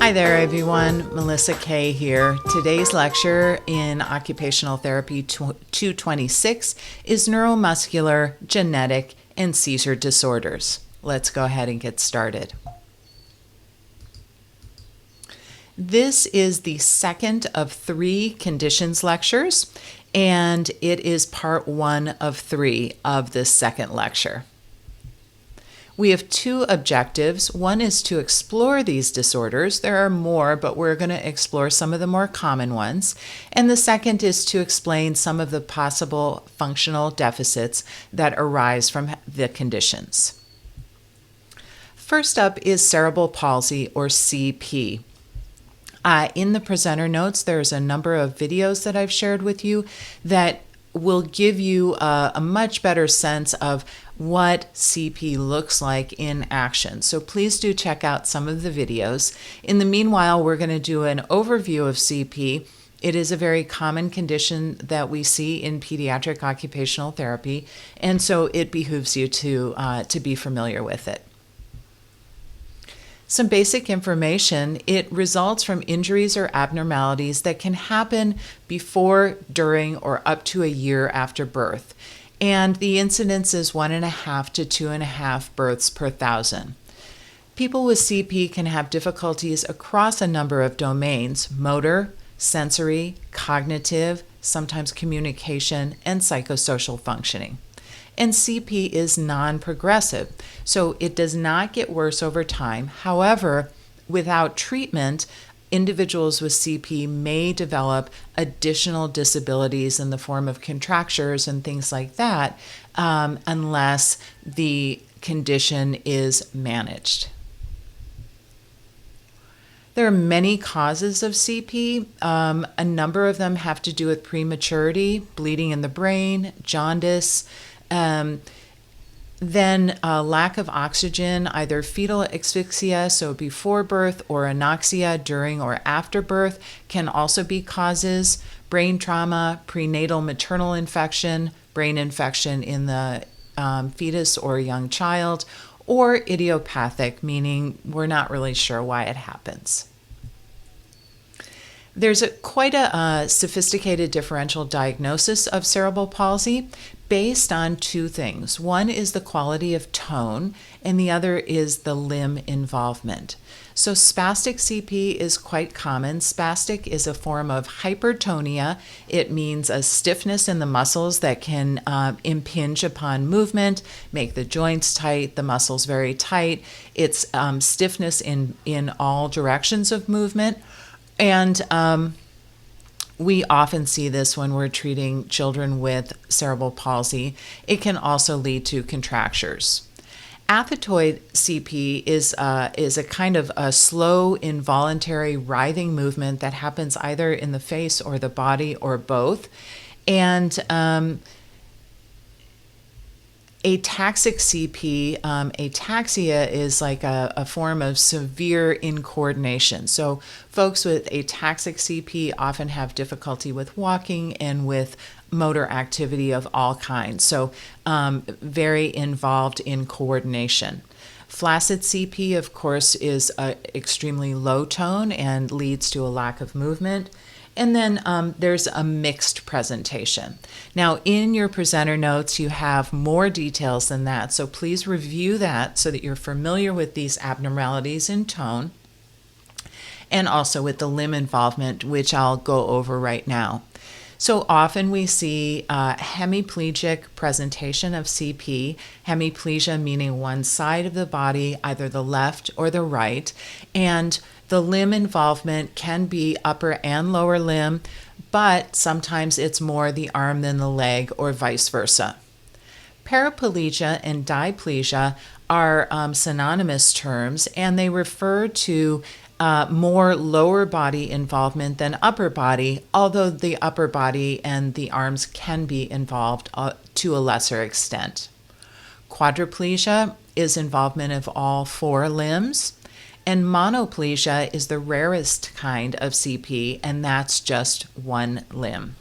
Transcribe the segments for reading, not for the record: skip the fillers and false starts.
Hi there, everyone. Melisa Kaye here. Today's lecture in Occupational Therapy 226 is Neuromuscular, Genetic, and Seizure Disorders. Let's go ahead and get started. This is the second of 3 conditions lectures, and it is part 1 of 3 of this second lecture. We have 2 objectives. One is to explore these disorders. There are more, but we're going to explore some of the more common ones. And the second is to explain some of the possible functional deficits that arise from the conditions. First up is cerebral palsy, or CP. In the presenter notes, there's a number of videos that I've shared with you that will give you a much better sense of what CP looks like in action. So please do check out some of the videos. In the meanwhile, we're going to do an overview of CP. It is a very common condition that we see in pediatric occupational therapy, and so it behooves you to be familiar with it. Some basic information: it results from injuries or abnormalities that can happen before, during, or up to a year after birth. And the incidence is 1.5 to 2.5 births per 1,000. People with CP can have difficulties across a number of domains: motor, sensory, cognitive, sometimes communication, and psychosocial functioning. And CP is non-progressive, so it does not get worse over time. However, without treatment, individuals with CP may develop additional disabilities in the form of contractures and things like that, unless the condition is managed. There are many causes of CP. A number of them have to do with prematurity, bleeding in the brain, jaundice, then lack of oxygen, either fetal asphyxia, so before birth, or anoxia during or after birth can also be causes. Brain trauma, prenatal maternal infection, brain infection in the fetus or young child, or idiopathic, meaning we're not really sure why it happens. There's quite a sophisticated differential diagnosis of cerebral palsy based on 2 things. One is the quality of tone, and the other is the limb involvement. So spastic CP is quite common. Spastic is a form of hypertonia. It means a stiffness in the muscles that can impinge upon movement, make the joints tight, the muscles very tight. It's stiffness in all directions of movement. And we often see this when we're treating children with cerebral palsy. It can also lead to contractures. Athetoid CP is a kind of a slow, involuntary writhing movement that happens either in the face or the body or both. And ataxic CP, ataxia is like a form of severe incoordination. So folks with ataxic CP often have difficulty with walking and with motor activity of all kinds. So very involved in coordination. Flaccid CP, of course, is extremely low tone and leads to a lack of movement. And then there's a mixed presentation. Now, in your presenter notes, you have more details than that, so please review that so that you're familiar with these abnormalities in tone and also with the limb involvement, which I'll go over right now. So often we see hemiplegic presentation of CP, hemiplegia meaning one side of the body, either the left or the right, and the limb involvement can be upper and lower limb, but sometimes it's more the arm than the leg or vice versa. Paraplegia and diplegia are synonymous terms, and they refer to more lower body involvement than upper body, although the upper body and the arms can be involved to a lesser extent. Quadriplegia is involvement of all 4 limbs. And monoplegia is the rarest kind of CP, and that's just one limb.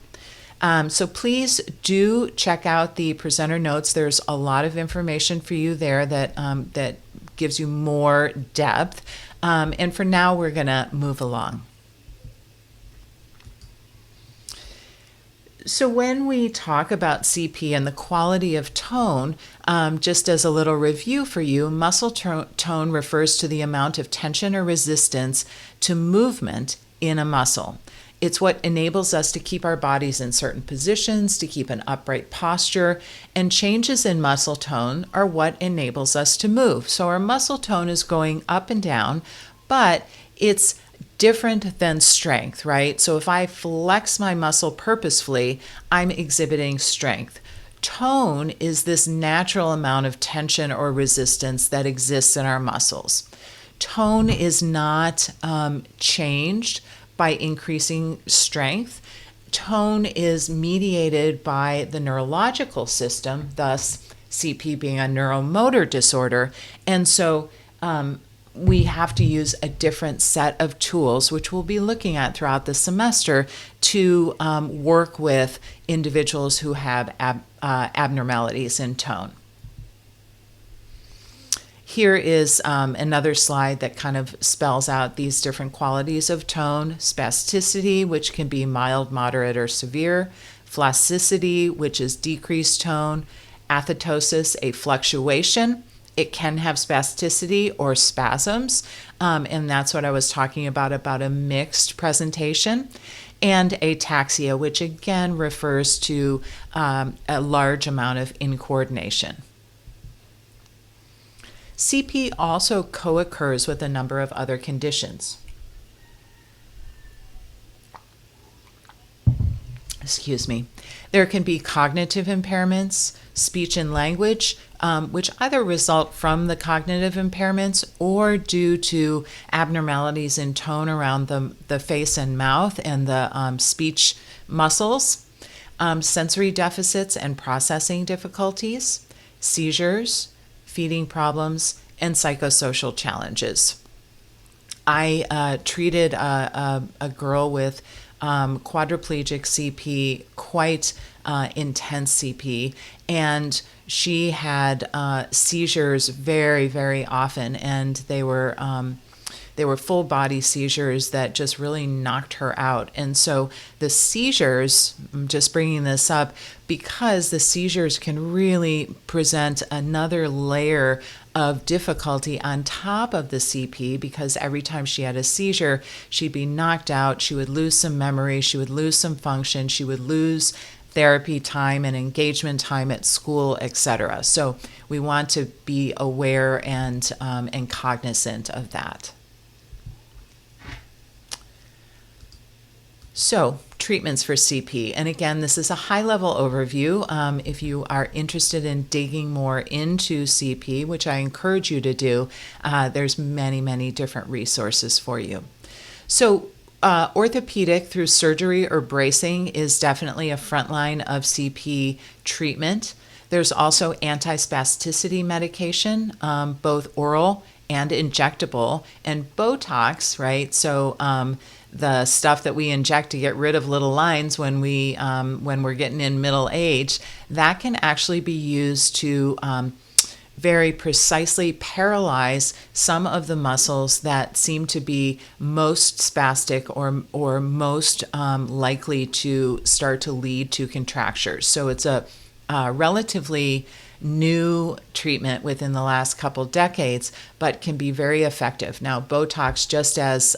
So please do check out the presenter notes. There's a lot of information for you there that gives you more depth. And for now, we're going to move along. So when we talk about CP and the quality of tone, just as a little review for you, muscle tone refers to the amount of tension or resistance to movement in a muscle. It's what enables us to keep our bodies in certain positions, to keep an upright posture, and changes in muscle tone are what enables us to move. So our muscle tone is going up and down, but it's different than strength, right? So if I flex my muscle purposefully, I'm exhibiting strength. Tone is this natural amount of tension or resistance that exists in our muscles. Tone is not changed by increasing strength. Tone is mediated by the neurological system, thus CP being a neuromotor disorder. And so we have to use a different set of tools, which we'll be looking at throughout the semester, to work with individuals who have abnormalities in tone. Here is another slide that kind of spells out these different qualities of tone: spasticity, which can be mild, moderate, or severe; plasticity, which is decreased tone; athetosis, a fluctuation. It can have spasticity or spasms, and that's what I was talking about a mixed presentation. And ataxia, which again refers to a large amount of incoordination. CP also co-occurs with a number of other conditions. Excuse me. There can be cognitive impairments, speech and language, which either result from the cognitive impairments or due to abnormalities in tone around the face and mouth and the speech muscles, sensory deficits and processing difficulties, seizures, feeding problems, and psychosocial challenges. I treated a girl with quadriplegic CP, quite intense CP, and she had seizures very, very often, and they were full body seizures that just really knocked her out. And so the seizures, I'm just bringing this up because the seizures can really present another layer of difficulty on top of the CP, because every time she had a seizure, she'd be knocked out, she would lose some memory, she would lose some function, she would lose therapy time and engagement time at school, etc. So we want to be aware and cognizant of that. So, treatments for CP. And again, this is a high-level overview. If you are interested in digging more into CP, which I encourage you to do, there's many, many different resources for you. So, orthopedic through surgery or bracing is definitely a front line of CP treatment. There's also antispasticity medication, both oral and injectable, and Botox, right? So the stuff that we inject to get rid of little lines when we're getting in middle age, that can actually be used to very precisely paralyze some of the muscles that seem to be most spastic or most likely to start to lead to contractures. So it's a relatively new treatment within the last couple decades, but can be very effective. Now, Botox, just as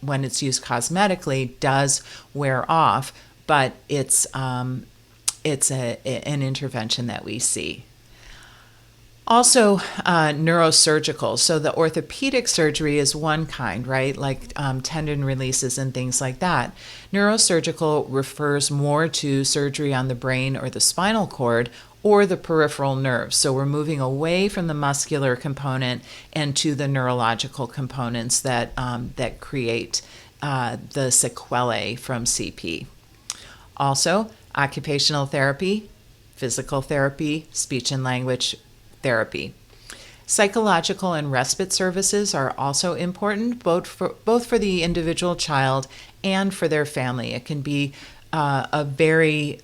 when it's used cosmetically, does wear off, but it's an intervention that we see. Also, neurosurgical. So the orthopedic surgery is one kind, right? Like tendon releases and things like that. Neurosurgical refers more to surgery on the brain or the spinal cord or the peripheral nerves. So we're moving away from the muscular component and to the neurological components that create the sequelae from CP. Also, occupational therapy, physical therapy, speech and language therapy. Psychological and respite services are also important, both for the individual child and for their family. It can be a very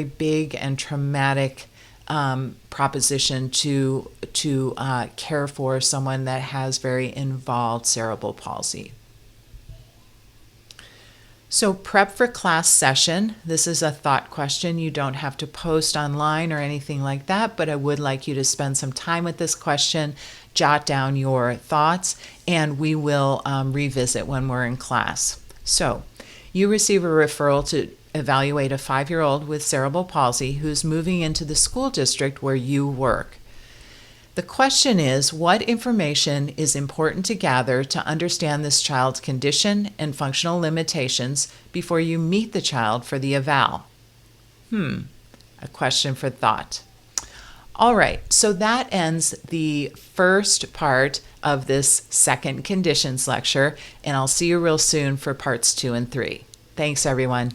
big and traumatic proposition to care for someone that has very involved cerebral palsy. So prep for class session. This is a thought question. You don't have to post online or anything like that, but I would like you to spend some time with this question, jot down your thoughts, and we will revisit when we're in class. So you receive a referral to evaluate a 5-year-old with cerebral palsy who's moving into the school district where you work. The question is, what information is important to gather to understand this child's condition and functional limitations before you meet the child for the eval? A question for thought. All right, so that ends the first part of this second conditions lecture, and I'll see you real soon for parts 2 and 3. Thanks, everyone.